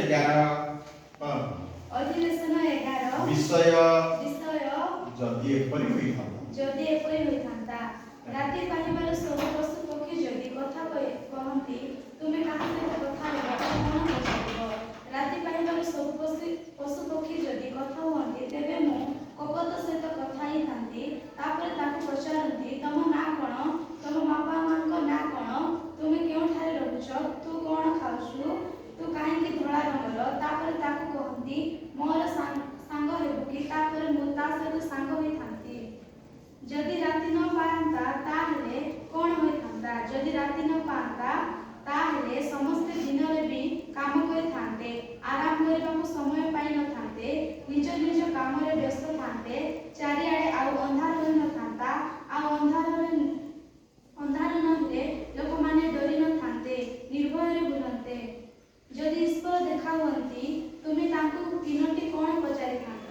11 ଅଧିବେଶନ 11 विषय ବିଷୟ जदि एपरि ହୋଇଥାନ୍ତା ରାତି ପାହିବାର ସବୁ ପଶୁ ପକ୍ଷୀ ଯଦି କଥା କହନ୍ତି ତୁମେ କାହା ସହିତ କଥା ହେବ କଣ ପଚାରିବ? ରାତି ପାହିବାର ସବୁ ପଶୁ ପକ୍ଷୀ ଯଦି କଥା ହୁଅନ୍ତି ତେବେ ମୁଁ କପୋତ ସହିତ କଥା ହେଇଥାନ୍ତି। ତାପରେ ତାକୁ ପଚାରନ୍ତି ତମ ନାଁ କଣ? ତମ ବାପା ମାଙ୍କ ନାଁ କଣ? ତୁମେ କେଉଁଠାରେ ରହୁଛ? ତୁ କଣ ଖାଉଛୁ? ତୁ କାହିଁକି ଧଳା ରଙ୍ଗର? ତାପରେ ତାକୁ କହନ୍ତି ମୋର ସାଙ୍ଗ ହେବୁ କି? ତାପରେ ମୁଁ ତା ସହିତ ସାଙ୍ଗ ହୋଇଥାନ୍ତି। ଯଦି ରାତି ନ ପାଆନ୍ତା ତାହେଲେ କଣ ହୋଇଥାନ୍ତା? ଯଦି ରାତି ନ ପାଆନ୍ତା ତାହେଲେ ସମସ୍ତେ ଦିନରେ ବି କାମ କରିଥାନ୍ତେ, ଆରାମ କରିବାକୁ ସମୟ ପାଇନଥାନ୍ତେ, ନିଜ ନିଜ କାମରେ ବ୍ୟସ୍ତ ଥାନ୍ତେ, ଚାରିଆଡ଼େ ଆଉ ଅନ୍ଧାର ହୋଇନଥାନ୍ତା। ଆଉ ଅନ୍ଧାର ନହେଲେ ଲୋକମାନେ ଡରି ନଥାନ୍ତେ, ନିର୍ଭୟରେ ବୁଲନ୍ତେ। ଯଦି ଈଶ୍ୱର ଦେଖା ହୁଅନ୍ତି ତୁମେ ତାଙ୍କୁ ତିନୋଟି କଣ ପଚାରିଥାନ୍ତ?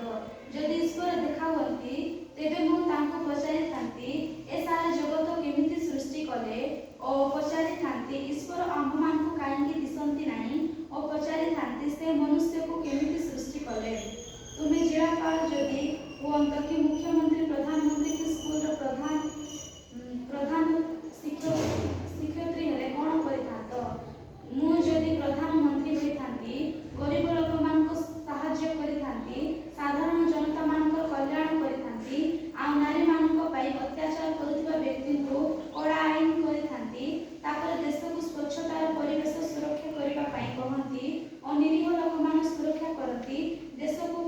ଯଦି ଈଶ୍ୱର ଦେଖା ହୁଅନ୍ତି ତେବେ ମୁଁ ତାଙ୍କୁ ପଚାରିଥାନ୍ତି ଏ ସାରା ଜଗତ କେମିତି ସୃଷ୍ଟି କଲେ? ଓ ପଚାରିଥାନ୍ତି ଈଶ୍ୱର ଆମ୍ଭମାନଙ୍କୁ କାହିଁକି ଦିଶନ୍ତି ନାହିଁ? ଓ ପଚାରିଥାନ୍ତି ସେ ମନୁଷ୍ୟକୁ କେମିତି ସୃଷ୍ଟି କଲେ? ତୁମେ ଜିଲ୍ଲାପାଳ ଯଦି ହୁଅନ୍ତ କି ମୁଖ୍ୟମନ୍ତ୍ରୀ, ପ୍ରଧାନମନ୍ତ୍ରୀ କି ସ୍କୁଲର ପ୍ରଧାନ ଶିକ୍ଷୟିତ୍ରୀ ହେଲେ କଣ କରିଥାନ୍ତ? ମୁଁ ଯଦି ପ୍ରଧାନମନ୍ତ୍ରୀ ହୋଇଥାନ୍ତି ଗରିବ ଲୋକମାନଙ୍କୁ ସାହାଯ୍ୟ କରିଥାନ୍ତି, ସାଧାରଣ ଜନତାମାନଙ୍କର କଲ୍ୟାଣ କରିଥାନ୍ତି, ଆଉ ନାରୀମାନଙ୍କ ପାଇଁ ଅତ୍ୟାଚାର କରୁଥିବା ବ୍ୟକ୍ତିଙ୍କୁ କଡ଼ା ଆଇନ କରିଥାନ୍ତି। ତାପରେ ଦେଶକୁ ସ୍ୱଚ୍ଛତାର ପରିବେଶ ସୁରକ୍ଷା କରିବା ପାଇଁ କହନ୍ତି ଓ ନିରୀହ ଲୋକମାନେ ସୁରକ୍ଷା କରନ୍ତି। ଦେଶକୁ